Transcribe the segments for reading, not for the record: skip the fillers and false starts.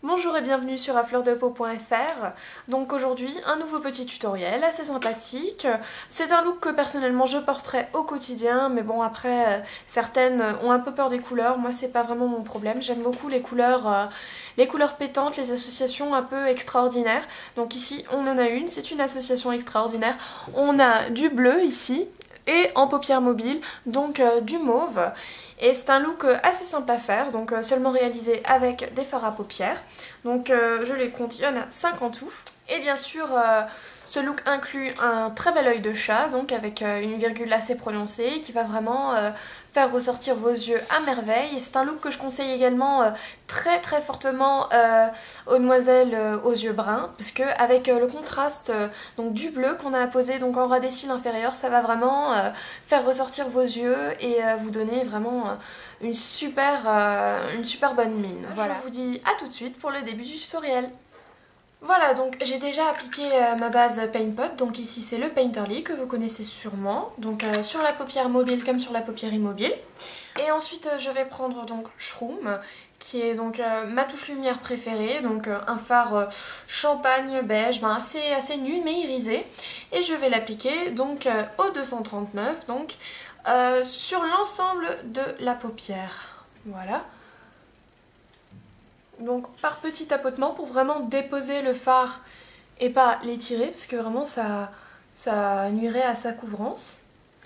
Bonjour et bienvenue sur afleurdepeau.fr. Donc aujourd'hui un nouveau petit tutoriel assez sympathique. C'est un look que personnellement je porterai au quotidien, mais bon après certaines ont un peu peur des couleurs, moi c'est pas vraiment mon problème. J'aime beaucoup les couleurs pétantes, les associations un peu extraordinaires. Donc ici on en a une, c'est une association extraordinaire. On a du bleu ici et en paupières mobiles, donc du mauve. Et c'est un look assez simple à faire, donc seulement réalisé avec des fards à paupières. Donc je les compte, il y en a 5 en tout. Et bien sûr, ce look inclut un très bel œil de chat, donc avec une virgule assez prononcée qui va vraiment faire ressortir vos yeux à merveille. Et c'est un look que je conseille également très très fortement aux demoiselles aux yeux bruns, parce que avec le contraste donc du bleu qu'on a apposé donc en ras des cils inférieurs, ça va vraiment faire ressortir vos yeux et vous donner vraiment une super bonne mine. Voilà. Je vous dis à tout de suite pour le début du tutoriel. Voilà, donc j'ai déjà appliqué ma base Paint Pot, donc ici c'est le Painterly que vous connaissez sûrement, donc sur la paupière mobile comme sur la paupière immobile. Et ensuite je vais prendre donc Shroom, qui est donc ma touche lumière préférée, donc un fard champagne beige, assez nu mais irisé. Et je vais l'appliquer donc au 239, donc sur l'ensemble de la paupière, voilà. Donc par petit tapotement pour vraiment déposer le fard et pas l'étirer, parce que vraiment ça nuirait à sa couvrance.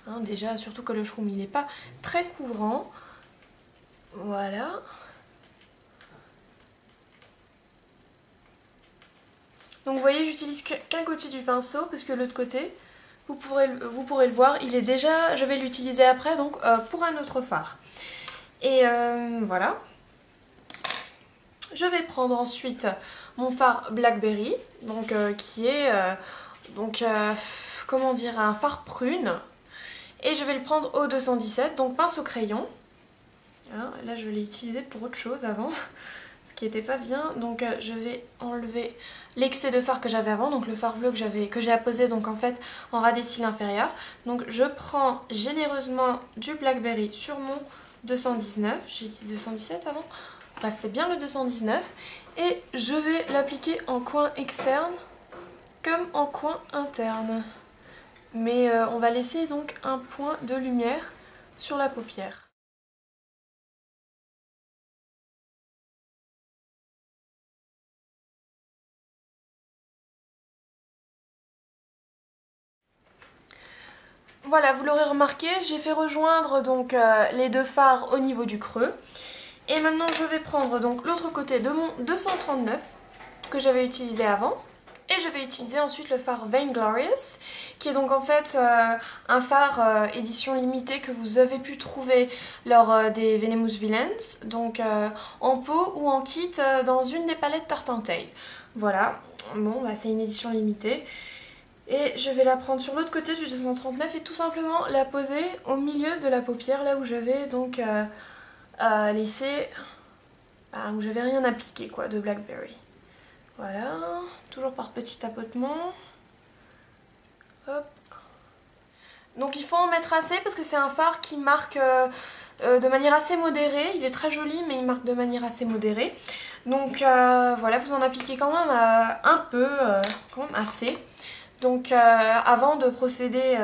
Hein, déjà, surtout que le shroom il n'est pas très couvrant. Voilà. Donc vous voyez, j'utilise qu'un côté du pinceau, parce que l'autre côté, vous pourrez le voir, il est déjà, je vais l'utiliser après donc pour un autre fard. Et voilà. Je vais prendre ensuite mon fard Blackberry, donc qui est comment dire, un fard prune, et je vais le prendre au 217, donc pince au crayon. Hein, là je l'ai utilisé pour autre chose avant, ce qui n'était pas bien, donc je vais enlever l'excès de fard que j'avais avant, donc le fard bleu que j'ai apposé donc en fait en ras des cils inférieurs. Donc je prends généreusement du Blackberry sur mon 219, j'ai dit 217 avant. Bref, c'est bien le 219 et je vais l'appliquer en coin externe comme en coin interne. Mais on va laisser donc un point de lumière sur la paupière. Voilà, vous l'aurez remarqué, j'ai fait rejoindre donc les deux fards au niveau du creux. Et maintenant je vais prendre donc l'autre côté de mon 239 que j'avais utilisé avant. Et je vais utiliser ensuite le fard Vainglorious, qui est donc en fait un fard édition limitée que vous avez pu trouver lors des Venomous Villains, donc en pot ou en kit dans une des palettes Tartantale. Voilà, bon bah, c'est une édition limitée. Et je vais la prendre sur l'autre côté du 239 et tout simplement la poser au milieu de la paupière, là où j'avais donc laissé, où j'avais rien appliqué quoi de Blackberry. Voilà, toujours par petit tapotement. Hop. Donc il faut en mettre assez parce que c'est un fard qui marque de manière assez modérée. Il est très joli mais il marque de manière assez modérée. Donc voilà, vous en appliquez quand même un peu, quand même assez. Donc avant de procéder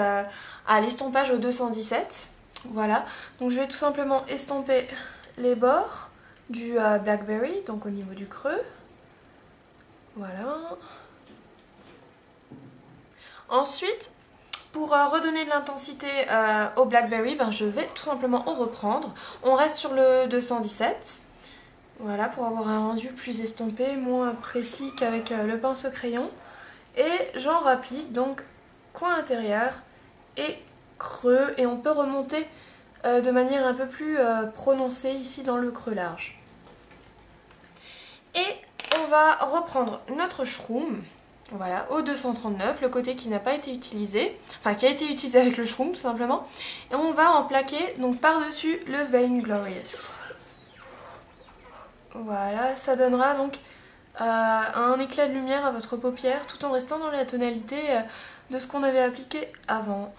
à l'estompage au 217, voilà. Donc je vais tout simplement estomper les bords du Blackberry, donc au niveau du creux. Voilà. Ensuite, pour redonner de l'intensité au Blackberry, je vais tout simplement en reprendre. On reste sur le 217. Voilà, pour avoir un rendu plus estompé, moins précis qu'avec le pinceau crayon. Et j'en rapplique donc coin intérieur et creux. Et on peut remonter de manière un peu plus prononcée ici dans le creux large. Et on va reprendre notre shroom, voilà, au 239, le côté qui n'a pas été utilisé, enfin qui a été utilisé avec le shroom tout simplement. Et on va en plaquer donc par-dessus le Vainglorious. Voilà, ça donnera donc un éclat de lumière à votre paupière tout en restant dans la tonalité de ce qu'on avait appliqué avant.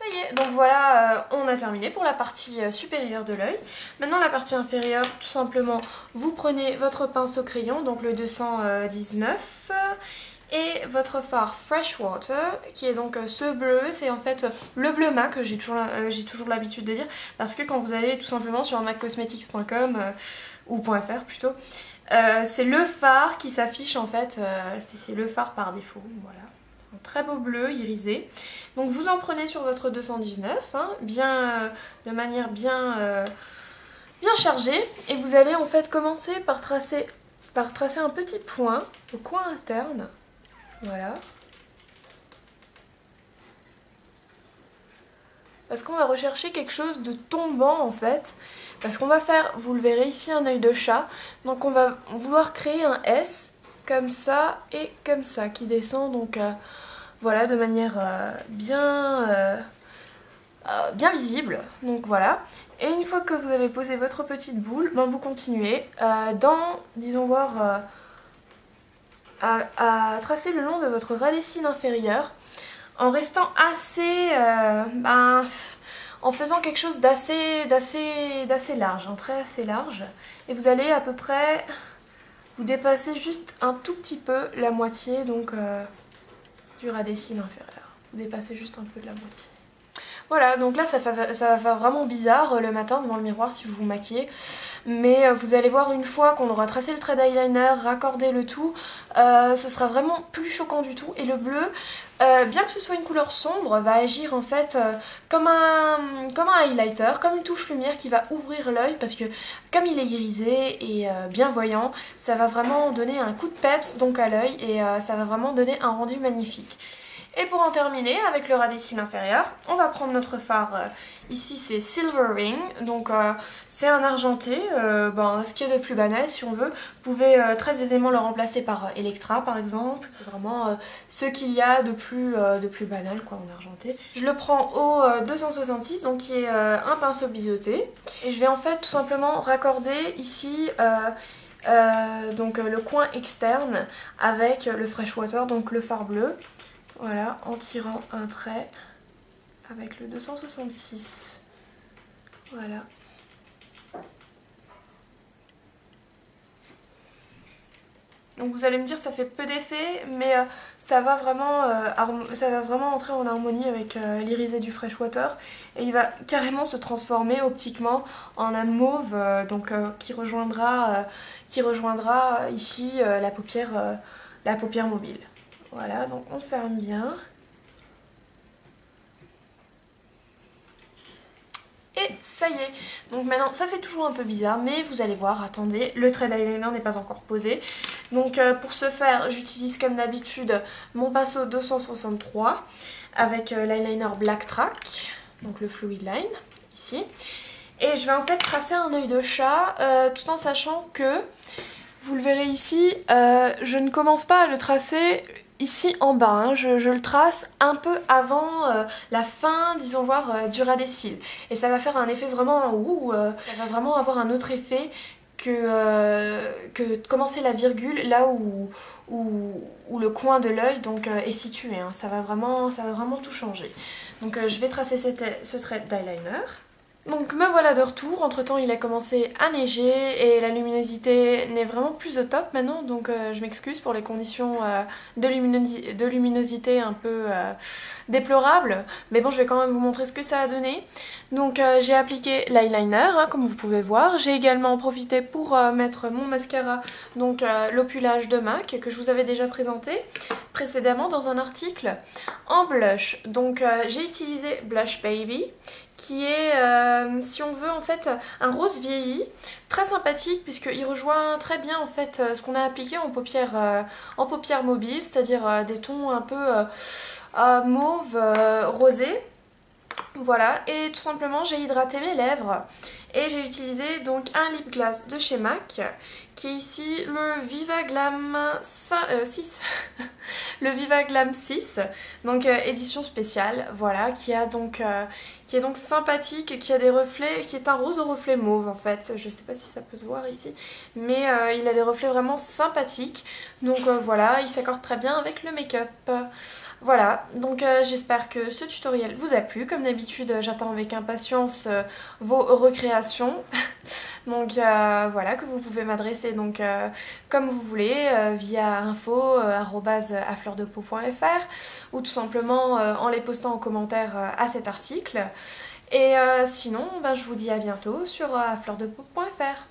Ça y est, donc voilà, on a terminé pour la partie supérieure de l'œil. Maintenant la partie inférieure, tout simplement, vous prenez votre pinceau crayon, donc le 219, et votre fard Freshwater, qui est donc ce bleu, c'est en fait le bleu MAC, j'ai toujours l'habitude de dire, parce que quand vous allez tout simplement sur maccosmetics.com, ou .fr plutôt, c'est le fard qui s'affiche en fait, c'est le fard par défaut, voilà. Un très beau bleu irisé. Donc vous en prenez sur votre 219, hein, de manière bien chargée. Et vous allez en fait commencer par tracer un petit point au coin interne. Voilà. Parce qu'on va rechercher quelque chose de tombant en fait. Parce qu'on va faire, vous le verrez ici, un œil de chat. Donc on va vouloir créer un S comme ça et comme ça qui descend donc... voilà, de manière bien visible, donc voilà. Et une fois que vous avez posé votre petite boule, ben vous continuez disons voir, à tracer le long de votre radicule inférieure, en restant assez, en faisant quelque chose d'assez large, un trait assez large. Et vous allez à peu près, vous dépasser juste un tout petit peu la moitié, donc... du radicule inférieur. Vous dépassez juste un peu de la moitié. Voilà, donc là ça va faire vraiment bizarre le matin devant le miroir si vous vous maquillez. Mais vous allez voir, une fois qu'on aura tracé le trait d'eyeliner, raccordé le tout, ce sera vraiment plus choquant du tout. Et le bleu, bien que ce soit une couleur sombre, va agir en fait comme un highlighter, comme une touche lumière qui va ouvrir l'œil, parce que comme il est irisé et bien voyant, ça va vraiment donner un coup de peps donc à l'œil, et ça va vraiment donner un rendu magnifique. Et pour en terminer avec le radicule inférieur, on va prendre notre fard, ici c'est Silver Ring, donc c'est un argenté, ce qui est de plus banal si on veut. Vous pouvez très aisément le remplacer par Electra par exemple, c'est vraiment ce qu'il y a de plus banal quoi en argenté. Je le prends au 266, donc qui est un pinceau biseauté, et je vais en fait tout simplement raccorder ici donc le coin externe avec le Freshwater, donc le fard bleu. Voilà, en tirant un trait avec le 266. Voilà. Donc vous allez me dire ça fait peu d'effet, mais ça va vraiment entrer en harmonie avec l'irisé du Freshwater, et il va carrément se transformer optiquement en un mauve qui rejoindra ici la paupière mobile. Voilà, donc on ferme bien. Et ça y est. Donc maintenant, ça fait toujours un peu bizarre, mais vous allez voir, attendez, le trait d'eyeliner n'est pas encore posé. Donc pour ce faire, j'utilise comme d'habitude mon pinceau 263 avec l'eyeliner Black Track, donc le Fluid Line, ici. Et je vais en fait tracer un œil de chat, tout en sachant que, vous le verrez ici, je ne commence pas à le tracer... ici en bas, hein, je le trace un peu avant la fin, disons voir, du ras des cils. Et ça va faire un effet vraiment ça va vraiment avoir un autre effet que de commencer la virgule là où le coin de l'œil est situé. Hein. Ça va vraiment tout changer. Donc je vais tracer ce trait d'eyeliner. Donc me voilà de retour, entre temps il a commencé à neiger et la luminosité n'est vraiment plus au top maintenant, donc je m'excuse pour les conditions de luminosité un peu déplorables, mais bon je vais quand même vous montrer ce que ça a donné. Donc j'ai appliqué l'eyeliner, hein, comme vous pouvez voir, j'ai également profité pour mettre mon mascara, donc l'opulage de MAC que je vous avais déjà présenté précédemment dans un article, en blush. Donc j'ai utilisé Blush Baby, qui est, si on veut, en fait, un rose vieilli, très sympathique puisqu'il rejoint très bien en fait ce qu'on a appliqué en paupières mobiles, c'est-à-dire des tons un peu mauve, rosé. Voilà, et tout simplement j'ai hydraté mes lèvres et j'ai utilisé donc un lip gloss de chez MAC qui est ici le Viva Glam 6. Le Viva Glam 6, donc édition spéciale, voilà, qui est donc sympathique, qui a des reflets, qui est un rose au reflet mauve en fait, je sais pas si ça peut se voir ici, mais il a des reflets vraiment sympathiques, donc voilà, il s'accorde très bien avec le make-up. Voilà, donc j'espère que ce tutoriel vous a plu, comme d'habitude j'attends avec impatience vos recréations. Donc voilà, que vous pouvez m'adresser donc comme vous voulez via info@afleurdepeau.fr ou tout simplement en les postant en commentaire à cet article. Et sinon, ben, je vous dis à bientôt sur afleurdepeau.fr.